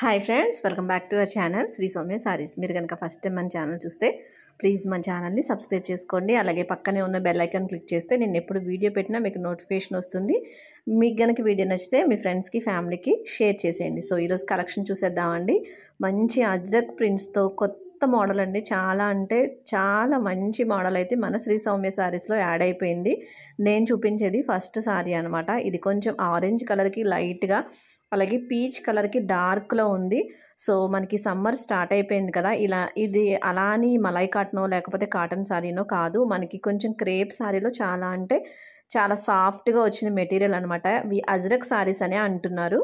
Hi friends, welcome back to our channel Sri Soumya Sarees. మీరు కనుక first time మన ఛానల్ చూస్తే ప్లీజ్ మన ఛానల్ని సబ్స్క్రైబ్ చేసుకోండి. అలాగే పక్కనే ఉన్న బెల్ ఐకాన్ క్లిక్ చేస్తే నేను ఎప్పుడు వీడియో పెట్టినా మీకు నోటిఫికేషన్ వస్తుంది. మీకు కనుక వీడియో నచ్చితే మీ ఫ్రెండ్స్కి, ఫ్యామిలీకి షేర్ చేసేయండి. సో ఈరోజు కలెక్షన్ చూసేద్దామండి. మంచి అజ్రక్ ప్రింట్స్తో కొత్త మోడల్ అండి. చాలా అంటే చాలా మంచి మోడల్ అయితే మన శ్రీ సౌమ్య సారీస్లో యాడ్ అయిపోయింది. నేను చూపించేది ఫస్ట్ సారీ అనమాట. ఇది కొంచెం ఆరెంజ్ కలర్కి లైట్గా, అలాగే పీచ్ కలర్కి డార్క్లో ఉంది. సో మనకి సమ్మర్ స్టార్ట్ అయిపోయింది కదా, ఇది అలా అని మలై కాటనో లేకపోతే కాటన్ శారీనో కాదు, మనకి కొంచెం క్రేప్ శారీలో చాలా అంటే చాలా సాఫ్ట్గా వచ్చిన మెటీరియల్ అనమాట. ఇవి అజ్రక్ శారీస్ అనే అంటున్నారు.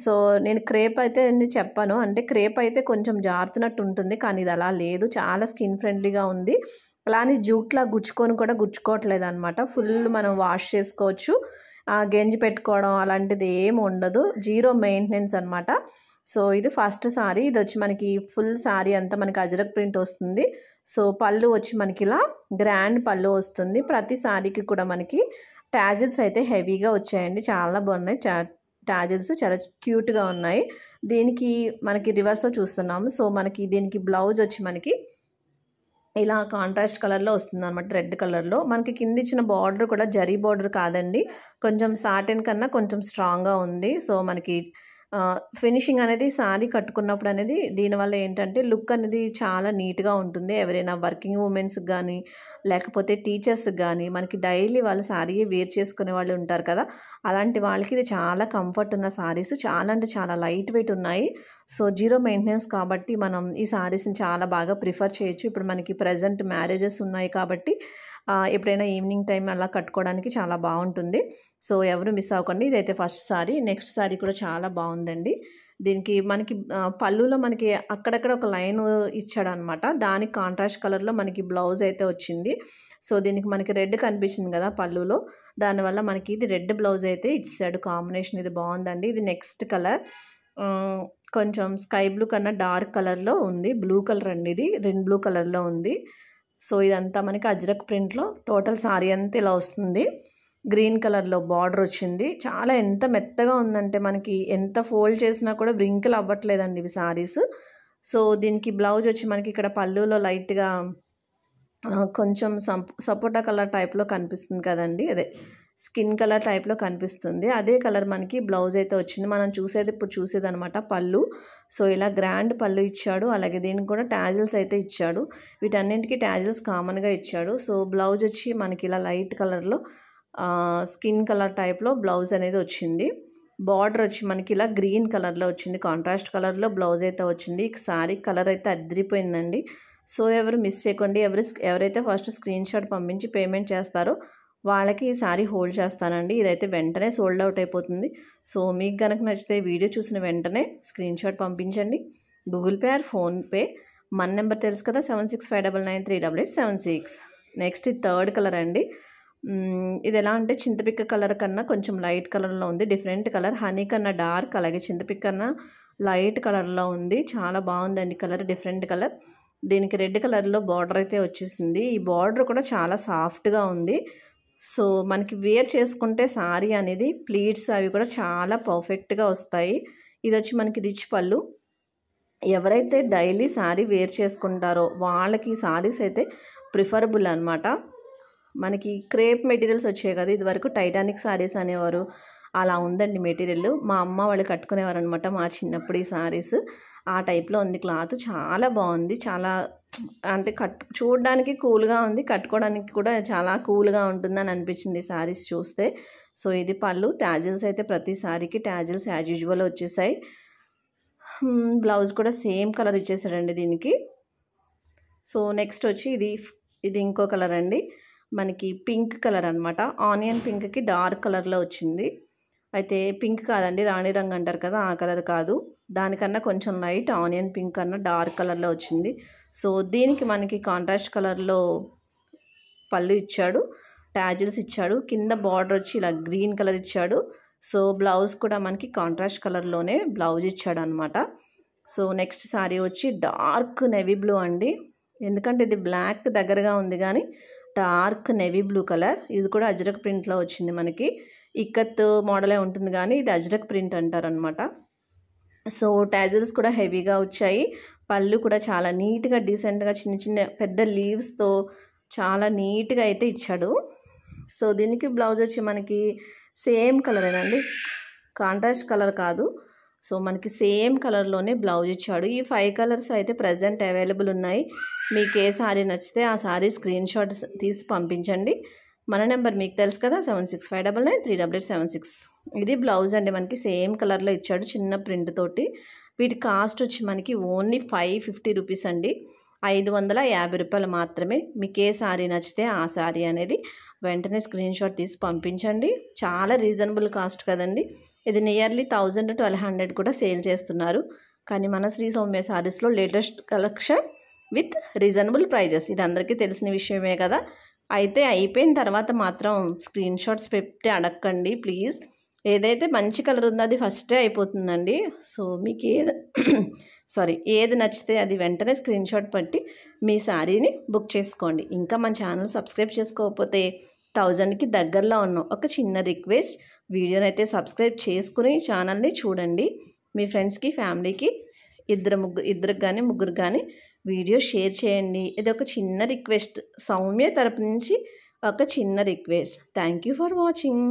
సో నేను క్రేప్ అయితే చెప్పాను, అంటే క్రేప్ అయితే కొంచెం జారుతున్నట్టు ఉంటుంది, కానీ ఇది అలా లేదు, చాలా స్కిన్ ఫ్రెండ్లీగా ఉంది. అలానే జూట్లా గుచ్చుకోవట్లేదు అనమాట. ఫుల్ మనం వాష్ చేసుకోవచ్చు, గెంజి పెట్టుకోవడం అలాంటిది ఏమి ఉండదు, జీరో మెయింటెనెన్స్ అనమాట. సో ఇది ఫస్ట్ సారీ. ఇది వచ్చి మనకి ఫుల్ సారీ అంతా మనకి అజ్రక్ ప్రింట్ వస్తుంది. సో పళ్ళు వచ్చి మనకి ఇలా గ్రాండ్ పళ్ళు వస్తుంది. ప్రతి సారీకి కూడా మనకి టాజిల్స్ అయితే హెవీగా వచ్చాయండి, చాలా బాగున్నాయి. టాజిల్స్ చాలా క్యూట్గా ఉన్నాయి. దీనికి మనకి రివర్స్లో చూస్తున్నాము. సో మనకి దీనికి బ్లౌజ్ వచ్చి మనకి ఇలా కాంట్రాస్ట్ కలర్లో వస్తుంది అనమాట, రెడ్ కలర్లో. మనకి కింద ఇచ్చిన బార్డర్ కూడా జరీ బార్డర్ కాదండి, కొంచెం సాటిన్ కన్నా కొంచెం స్ట్రాంగ్గా ఉంది. సో మనకి ఫినిషింగ్ అనేది శారీ కట్టుకున్నప్పుడు అనేది దీనివల్ల ఏంటంటే లుక్ అనేది చాలా నీట్గా ఉంటుంది. ఎవరైనా వర్కింగ్ ఉమెన్స్కి కానీ లేకపోతే టీచర్స్కి కానీ మనకి డైలీ వాళ్ళు శారీ వేర్ చేసుకునే వాళ్ళు ఉంటారు కదా, అలాంటి వాళ్ళకి ఇది చాలా కంఫర్ట్ ఉన్న శారీస్. చాలా అంటే చాలా లైట్ వెయిట్ ఉన్నాయి. సో జీరో మెయింటెనెన్స్ కాబట్టి మనం ఈ శారీస్ని చాలా బాగా ప్రిఫర్ చేయొచ్చు. ఇప్పుడు మనకి ప్రజెంట్ మ్యారేజెస్ ఉన్నాయి కాబట్టి ఎప్పుడైనా ఈవినింగ్ టైం అలా కట్టుకోవడానికి చాలా బాగుంటుంది. సో ఎవరు మిస్ అవ్వకండి. ఇదైతే ఫస్ట్ సారీ. నెక్స్ట్ సారీ కూడా చాలా బాగుందండి. దీనికి మనకి పళ్ళులో మనకి అక్కడక్కడ ఒక లైన్ ఇచ్చాడు అనమాట, దానికి కాంట్రాస్ట్ కలర్లో మనకి బ్లౌజ్ అయితే వచ్చింది. సో దీనికి మనకి రెడ్ కనిపించింది కదా పళ్ళులో, దానివల్ల మనకి ఇది రెడ్ బ్లౌజ్ అయితే ఇచ్చాడు. కాంబినేషన్ ఇది బాగుందండి. ఇది నెక్స్ట్ కలర్ కొంచెం స్కై బ్లూ కన్నా డార్క్ కలర్లో ఉంది, బ్లూ కలర్ అండి, ఇది రెడ్ బ్లూ కలర్లో ఉంది. సో ఇదంతా మనకి అజ్రక్ ప్రింట్లో టోటల్ సారీ అంతా ఇలా వస్తుంది. గ్రీన్ కలర్లో బార్డర్ వచ్చింది. చాలా ఎంత మెత్తగా ఉందంటే మనకి ఎంత ఫోల్డ్ చేసినా కూడా వ్రింకిల్ అవ్వట్లేదండి ఇవి సారీస్. సో దీనికి బ్లౌజ్ వచ్చి మనకి ఇక్కడ పళ్ళులో లైట్గా కొంచెం సపోటా కలర్ టైప్లో కనిపిస్తుంది కదండి, అదే స్కిన్ కలర్ టైప్లో కనిపిస్తుంది. అదే కలర్ మనకి బ్లౌజ్ అయితే వచ్చింది. మనం ఇప్పుడు చూసేది అనమాట పళ్ళు. సో ఇలా గ్రాండ్ పళ్ళు ఇచ్చాడు. అలాగే దీనికి కూడా టాజిల్స్ అయితే ఇచ్చాడు. వీటన్నింటికి టాజిల్స్ కామన్గా ఇచ్చాడు. సో బ్లౌజ్ వచ్చి మనకి ఇలా లైట్ కలర్లో స్కిన్ కలర్ టైప్లో బ్లౌజ్ అనేది వచ్చింది. బార్డర్ వచ్చి మనకి ఇలా గ్రీన్ కలర్లో వచ్చింది, కాంట్రాస్ట్ కలర్లో బ్లౌజ్ అయితే వచ్చింది. శారీ కలర్ అయితే అదిరిపోయిందండి. సో ఎవరు మిస్ చేయకండి. ఎవరైతే ఫస్ట్ స్క్రీన్ షాట్ పంపించి పేమెంట్ చేస్తారో వాళ్ళకి ఈ శారీ హోల్డ్ చేస్తానండి. ఇదైతే వెంటనే సోల్డ్ అవుట్ అయిపోతుంది. సో మీకు కనుక నచ్చితే వీడియో చూసిన వెంటనే స్క్రీన్ షాట్ పంపించండి. Google pay are PhonePe. మన నెంబర్ తెలుసు కదా, 7659938876. నెక్స్ట్ ఇది థర్డ్ కలర్ అండి. ఇది ఎలా అంటే చింతపిక్క కలర్ కన్నా కొంచెం లైట్ కలర్లో ఉంది, డిఫరెంట్ కలర్. హనీ కన్నా డార్క్, అలాగే చింతపిక్క కన్నా లైట్ కలర్లో ఉంది. చాలా బాగుందండి కలర్, డిఫరెంట్ కలర్. దీనికి రెడ్ కలర్లో బార్డర్ అయితే వచ్చేసింది. ఈ బార్డర్ కూడా చాలా సాఫ్ట్గా ఉంది. సో మనకి వేర్ చేసుకుంటే శారీ అనేది ప్లీట్స్ అవి కూడా చాలా పర్ఫెక్ట్గా వస్తాయి. ఇది వచ్చి మనకి రిచ్ పళ్ళు. ఎవరైతే డైలీ శారీ వేర్ చేసుకుంటారో వాళ్ళకి శారీస్ అయితే ప్రిఫరబుల్ అనమాట. మనకి క్రేప్ మెటీరియల్స్ వచ్చాయి కదా, ఇది వరకు టైటానిక్ శారీస్ అనేవారు, అలా ఉందండి మెటీరియల్. మా అమ్మ వాళ్ళు కట్టుకునేవారు అనమాట మా చిన్నప్పుడు ఈ శారీస్. ఆ టైప్లో ఉంది క్లాత్, చాలా బాగుంది. చాలా అంటే చూడడానికి కూల్గా ఉంది, కట్టుకోవడానికి కూడా చాలా కూల్గా ఉంటుందని అనిపించింది శారీస్ చూస్తే. సో ఇది పళ్ళు. టాజిల్స్ అయితే ప్రతి శారీకి టాజిల్స్ యాజ్ యూజువల్ వచ్చేసాయి. బ్లౌజ్ కూడా సేమ్ కలర్ ఇచ్చేసాడండి దీనికి. సో నెక్స్ట్ వచ్చి ఇది ఇంకో కలర్ అండి, మనకి పింక్ కలర్ అనమాట. ఆనియన్ పింక్కి డార్క్ కలర్లో వచ్చింది. అయితే పింక్ కాదండి, రాణి రంగు అంటారు కదా, ఆ కలర్ కాదు, దానికన్నా కొంచెం లైట్ ఆనియన్ పింక్ కన్నా డార్క్ కలర్లో వచ్చింది. సో దీనికి మనకి కాంట్రాస్ట్ కలర్లో పళ్ళు ఇచ్చాడు, టాజిల్స్ ఇచ్చాడు. కింద బార్డర్ వచ్చి ఇలా గ్రీన్ కలర్ ఇచ్చాడు. సో బ్లౌజ్ కూడా మనకి కాంట్రాస్ట్ కలర్లోనే బ్లౌజ్ ఇచ్చాడు అనమాట. సో నెక్స్ట్ శారీ వచ్చి డార్క్ నెవీ బ్లూ అండి, ఎందుకంటే ఇది బ్లాక్ దగ్గరగా ఉంది కానీ డార్క్ నెవీ బ్లూ కలర్. ఇది కూడా అజ్రక్ ప్రింట్లో వచ్చింది మనకి. ఇక్కత్ మోడలే ఉంటుంది కానీ ఇది అజ్రక్ ప్రింట్ అంటారనమాట. సో టాజిల్స్ కూడా హెవీగా వచ్చాయి. పళ్ళు కూడా చాలా నీట్గా డీసెంట్గా చిన్న చిన్న పెద్ద లీవ్స్తో చాలా నీట్గా అయితే ఇచ్చాడు. సో దీనికి బ్లౌజ్ వచ్చి మనకి సేమ్ కలరేనండి, కాంట్రాస్ట్ కలర్ కాదు. సో మనకి సేమ్ కలర్లోనే బ్లౌజ్ ఇచ్చాడు. ఈ 5 కలర్స్ అయితే ప్రజెంట్ అవైలబుల్ ఉన్నాయి. మీకు ఏ సారీ నచ్చితే ఆ సారీ స్క్రీన్ షాట్ తీసి పంపించండి. మన నెంబర్ మీకు తెలుసు కదా, 7659938876. ఇది బ్లౌజ్ అండి, మనకి సేమ్ కలర్లో ఇచ్చాడు చిన్న ప్రింట్ తోటి. వీటి కాస్ట్ వచ్చి మనకి ఓన్లీ 550 రూపీస్ అండి, 550 రూపాయలు మాత్రమే. మీకు ఏ సారీ నచ్చితే ఆ సారీ అనేది వెంటనే స్క్రీన్ షాట్ తీసి పంపించండి. చాలా రీజనబుల్ కాస్ట్ కదండి. ఇది నియర్లీ 1000 to 1200 కూడా సేల్ చేస్తున్నారు. కానీ మన శ్రీ సౌమ్య సారీస్లో latest collection with reasonable prices, ఇది అందరికీ తెలిసిన విషయమే కదా. అయితే అయిపోయిన తర్వాత మాత్రం స్క్రీన్ షాట్స్ పెట్టి అడగండి ప్లీజ్. ఏదైతే మంచి కలర్ ఉందో అది ఫస్టే అయిపోతుందండి. సో మీకు ఏది నచ్చితే అది వెంటనే స్క్రీన్ షాట్ పెట్టి మీ శారీని బుక్ చేసుకోండి. ఇంకా మన ఛానల్ సబ్స్క్రైబ్ చేసుకోకపోతే 1000కి దగ్గరలో ఉన్నాం. ఒక చిన్న రిక్వెస్ట్, వీడియోని అయితే సబ్స్క్రైబ్ చేసుకుని ఛానల్ని చూడండి. మీ ఫ్రెండ్స్కి, ఫ్యామిలీకి ఇద్దరికి కానీ ముగ్గురికి కానీ వీడియో షేర్ చేయండి. ఇది ఒక చిన్న రిక్వెస్ట్, సౌమ్య తరపు నుంచి ఒక చిన్న request. Thank you for watching.